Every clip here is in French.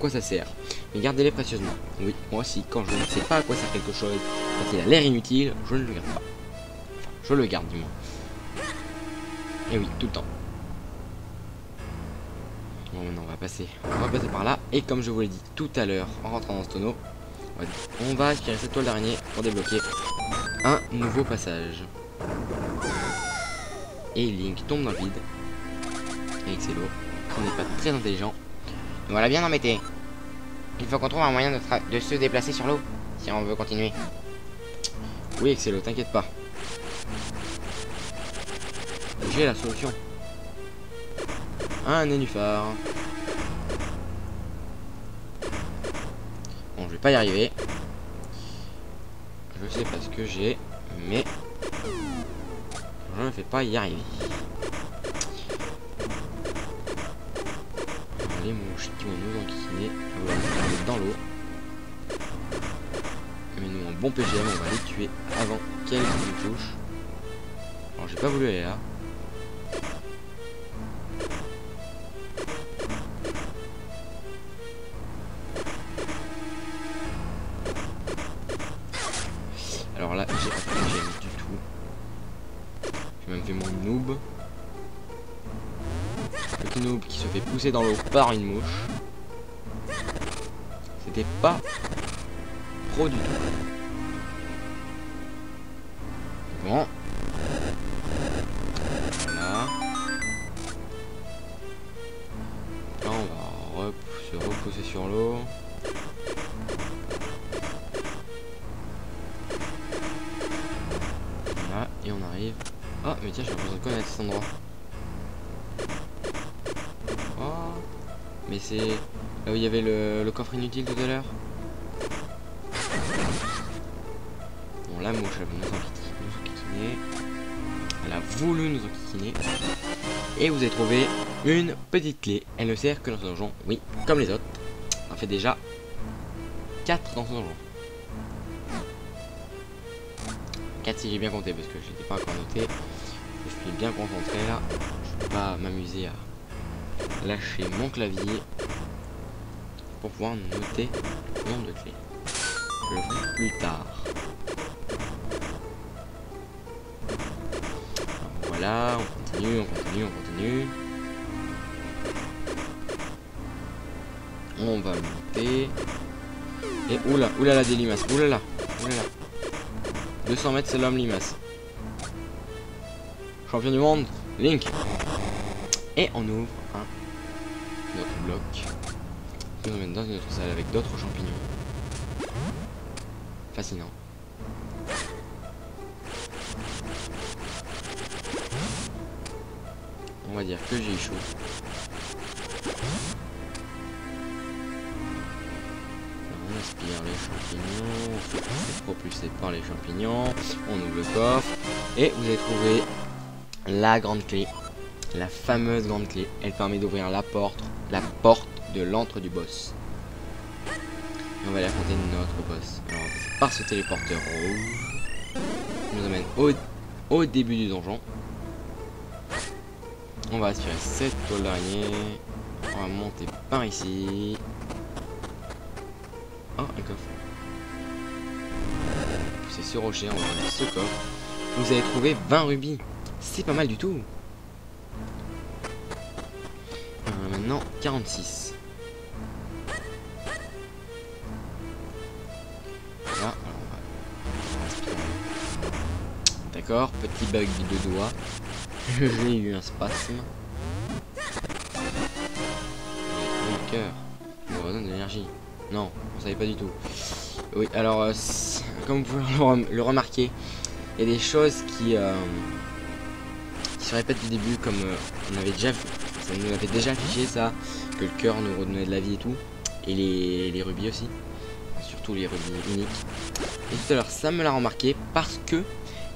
quoi ça sert. Mais gardez-les précieusement. Oui, moi aussi, quand je ne sais pas à quoi sert quelque chose, quand il a l'air inutile, je ne le garde pas. Enfin, je le garde du moins. Et oui, tout le temps. Bon, maintenant on va passer par là. Et comme je vous l'ai dit tout à l'heure, en rentrant dans ce tonneau, on va aspirer cette toile d'araignée pour débloquer un nouveau passage. Et Link tombe dans le vide. Et Excello, qui n'est pas très intelligent. Nous voilà bien embêtés. Il faut qu'on trouve un moyen de se déplacer sur l'eau, si on veut continuer. Oui Excello, t'inquiète pas. J'ai la solution. Un nénuphar. Bon, je vais pas y arriver. Je sais pas ce que j'ai, mais je ne vais pas y arriver. Les mouches qui vont nous enquiquiner, on va les mettre dans l'eau. Mais nous, en bon PGM, on va les tuer avant qu'elles nous touchent. Alors, j'ai pas voulu aller là. Alors là, j'ai pas de PGM du tout. J'ai même fait mon noob. Petit noob qui se fait pousser dans l'eau par une mouche. C'était pas pro du tout. Bon. Voilà. Là on va se repousser sur l'eau. Voilà, et on arrive. Ah mais tiens, j'ai besoin de connaître cet endroit. Oh, mais c'est là où il y avait le coffre inutile tout à l'heure. Bon, la mouche elle veut nous enquiquiner. Elle a voulu nous enquiquiner. Et vous avez trouvé une petite clé. Elle ne sert que dans ce donjon. Oui, comme les autres. Ça fait déjà 4 dans ce donjon. 4 si j'ai bien compté parce que je n'étais pas encore noté. Je suis bien concentré là. Je ne vais pas m'amuser à lâcher mon clavier pour pouvoir noter le nombre de clés. Je le ferai plus tard. Alors voilà, on continue. On va monter. Et oulala des limaces, oulala. 200 mètres c'est l'homme limace. Champion du monde, Link. Et on ouvre notre bloc. Qui nous emmène dans une autre salle avec d'autres champignons. Fascinant. On va dire que j'ai chaud. On aspire les champignons. On se fait propulser par les champignons. On ouvre le coffre. Et vous avez trouvé la grande clé. La fameuse grande clé. Elle permet d'ouvrir la porte de l'antre du boss. Et on va aller affronter notre boss. Alors, par ce téléporteur rouge, qui nous amène au début du donjon. On va aspirer cette toile d'araignée. On va monter par ici. Oh, un coffre. Pousser ce rocher, on va ouvrir ce coffre. Vous avez trouvé 20 rubis. C'est pas mal du tout. Maintenant 46. Voilà, d'accord, petit bug de doigt. J'ai eu un spasme. Un cœur. On redonne de l'énergie. Non, on savait pas du tout. Oui, alors comme vous pouvez le remarquer, il y a des choses qui se répètent du début, comme on avait déjà vu. Ça nous avait déjà affiché ça, que le cœur nous redonnait de la vie et tout. Et les rubis aussi. Surtout les rubis uniques. Et tout à l'heure ça me l'a remarqué parce que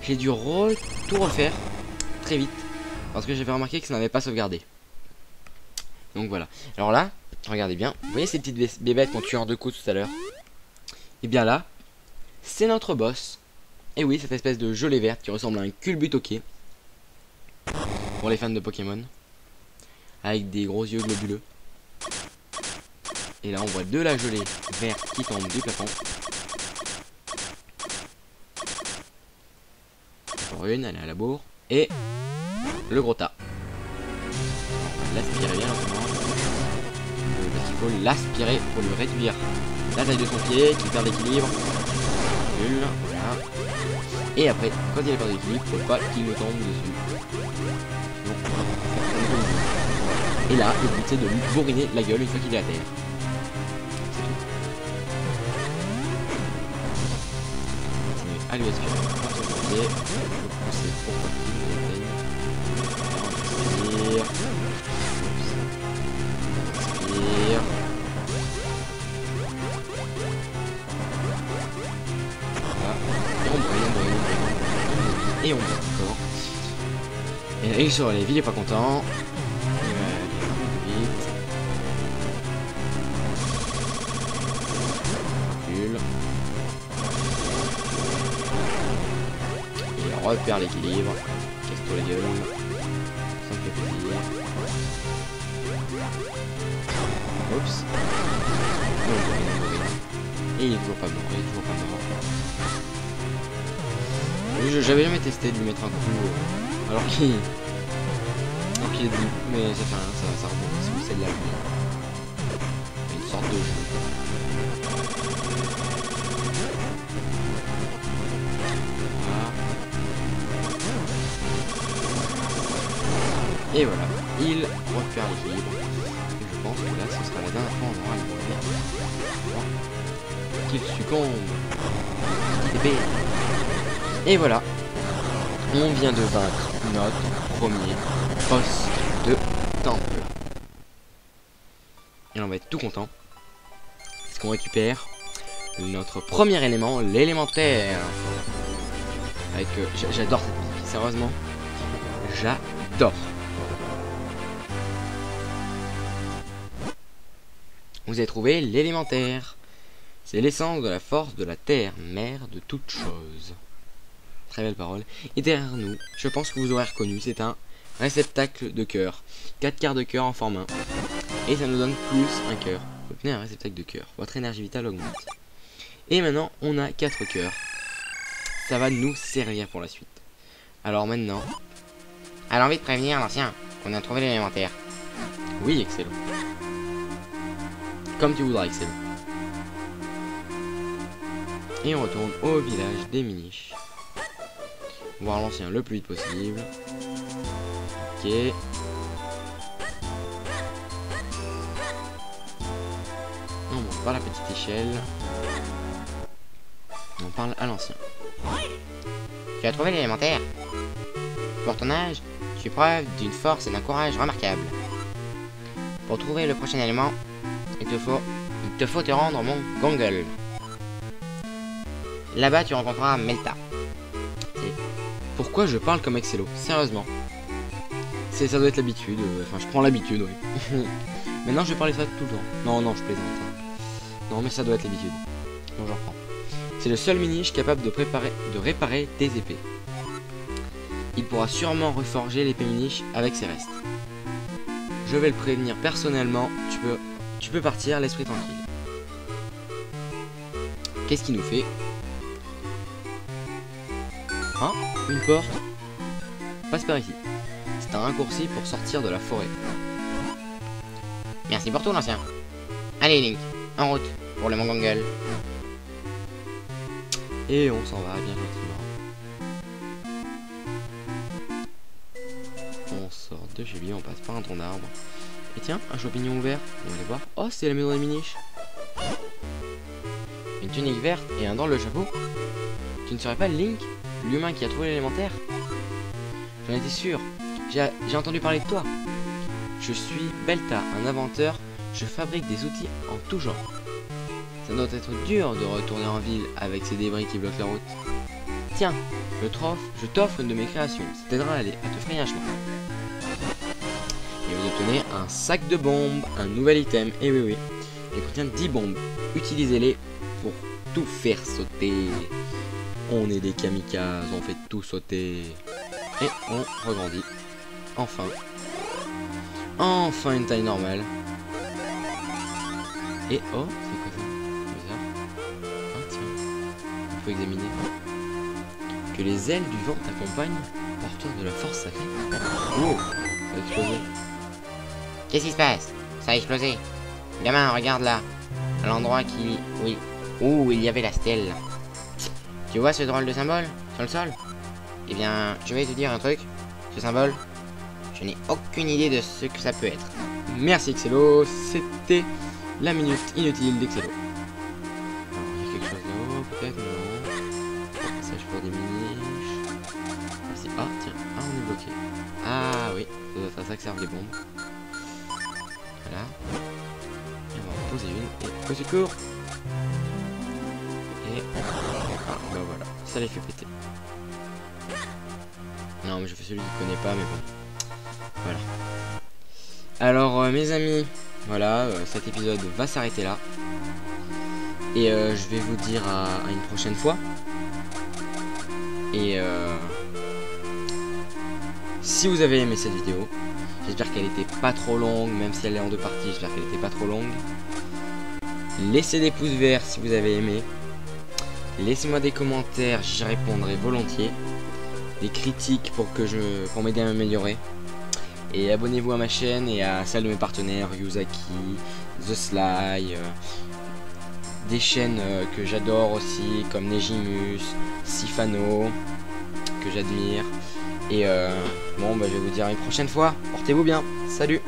j'ai dû tout refaire très vite. Parce que j'avais remarqué que ça n'avait pas sauvegardé. Donc voilà. Alors là, regardez bien. Vous voyez ces petites bébêtes qu'on tue en 2 coups tout à l'heure? Et bien là, c'est notre boss. Et oui, cette espèce de gelée verte qui ressemble à un culbutoqué. Pour les fans de Pokémon. Avec des gros yeux globuleux. Et là on voit de la gelée verte qui tombe du plafond. Encore une, elle est à la bourre. Et le gros tas. On va l'aspirer bien lentement. Parce qu'il faut l'aspirer pour lui réduire la taille de son pied, qui perd l'équilibre. Voilà. Et après, quand il a perdu l'équilibre, il ne faut pas qu'il nous tombe dessus. Donc, et là, le but c'est de lui bourriner la gueule une fois qu'il est à terre. C'est tout. On va continuer à lui aspirer par son pied. Le pousser pour qu'il inspire. Inspire. Et on brûle encore. Et là il se relève, il est pas content. Il va aller un peu vite. Recule. Il repère l'équilibre. Casse-toi la gueule. Ça me fait plaisir. Oups. Et il est toujours pas mort, il est toujours pas mort. J'avais jamais testé de lui mettre un coup alors qu'il est debout, mais ça fait rien, ça rebondit, c'est de la vie. Une sorte de jeu. Voilà. Et voilà, il repère l'équilibre. Et je pense que là ce sera la dernière fois on aura le qu'il succombe. Épée. Et voilà, on vient de vaincre notre premier boss de temple. Et on va être tout content. Parce qu'on récupère notre premier élément, l'élémentaire. Avec, j'adore cette musique, sérieusement. J'adore. Vous avez trouvé l'élémentaire. C'est l'essence de la force de la terre, mère de toutes choses. Très belle parole. Et derrière nous, je pense que vous aurez reconnu, c'est un réceptacle de cœur. 4 quarts de cœur en forme 1. Et ça nous donne plus un cœur. Obtenez un réceptacle de cœur. Votre énergie vitale augmente. Et maintenant, on a 4 cœurs. Ça va nous servir pour la suite. Alors maintenant... Elle a envie de prévenir l'ancien qu'on a trouvé l'élémentaire. Oui, excellent. Comme tu voudras, excellent. Et on retourne au village des Miniches. Voir l'ancien le plus vite possible. Ok. On monte par la petite échelle. On parle à l'ancien. Tu as trouvé l'élémentaire? Pour ton âge, tu fais preuve d'une force et d'un courage remarquables. Pour trouver le prochain élément, il te faut te rendre au mont Gongol. Là-bas, tu rencontreras Melta. Pourquoi je parle comme Excello? Sérieusement. Ça doit être l'habitude. Enfin, je prends l'habitude, oui. Maintenant, je vais parler ça tout le temps. Non, je plaisante. Non, mais ça doit être l'habitude. Bon, j'en reprends. C'est le seul miniche capable de réparer tes épées. Il pourra sûrement reforger l'épée miniche avec ses restes. Je vais le prévenir personnellement. Tu peux partir, l'esprit tranquille. Qu'est-ce qu'il nous fait? Ah, une porte. Passe par ici. C'est un raccourci pour sortir de la forêt. Merci pour tout, l'ancien. Allez, Link, en route pour le Mont Gongol. Et on s'en va bien gentiment. On sort de chez lui, on passe par un tronc d'arbre. Et tiens, un champignon ouvert. On va aller voir. Oh, c'est la maison des Miniches. Une tunique verte et un drôle de chapeau. Tu ne serais pas Link, l'humain qui a trouvé l'élémentaire? J'en étais sûr. J'ai entendu parler de toi. Je suis Belta, un inventeur. Je fabrique des outils en tout genre. Ça doit être dur de retourner en ville avec ces débris qui bloquent la route. Tiens, je t'offre une de mes créations. Ça t'aidera à te frayer un chemin. Et vous obtenez un sac de bombes, un nouvel item. Et oui. Il contient 10 bombes. Utilisez-les pour tout faire sauter. On est des kamikazes, on fait tout sauter. Et on regrandit. Enfin une taille normale. Et oh, c'est quoi ça? Bizarre. Ah tiens, il faut examiner. Que les ailes du vent t'accompagnent, porteur de la force sacrée. Oh, ça a explosé. Qu'est-ce qui se passe? Ça a explosé. Gamin, regarde là. À l'endroit qui... Oui. Où il y avait la stèle. Tu vois ce drôle de symbole sur le sol? Eh bien, je vais te dire un truc. Ce symbole, je n'ai aucune idée de ce que ça peut être. Merci Excello, c'était la minute inutile d'Excello. Alors, il y a quelque chose là-haut, peut-être? Non. Passage pour des miniches. Ah, tiens, ah, on est bloqué. Ah oui, ça doit être à ça que servent les bombes. Voilà. Et on va en poser une. Et au secours. Et... Ah, bah voilà, ça les fait péter. Non, mais je fais celui qui connaît pas, mais bon. Voilà. Alors, mes amis, voilà, cet épisode va s'arrêter là. Et je vais vous dire à une prochaine fois. Et si vous avez aimé cette vidéo, j'espère qu'elle était pas trop longue, même si elle est en 2 parties, j'espère qu'elle était pas trop longue. Laissez des pouces verts si vous avez aimé. Laissez-moi des commentaires, j'y répondrai volontiers. Des critiques pour m'aider à m'améliorer. Et abonnez-vous à ma chaîne et à celle de mes partenaires, Yuzaki, The Sly, des chaînes que j'adore aussi, comme Nejimus, Sifano, que j'admire. Et bon, bah, je vais vous dire à une prochaine fois. Portez-vous bien. Salut!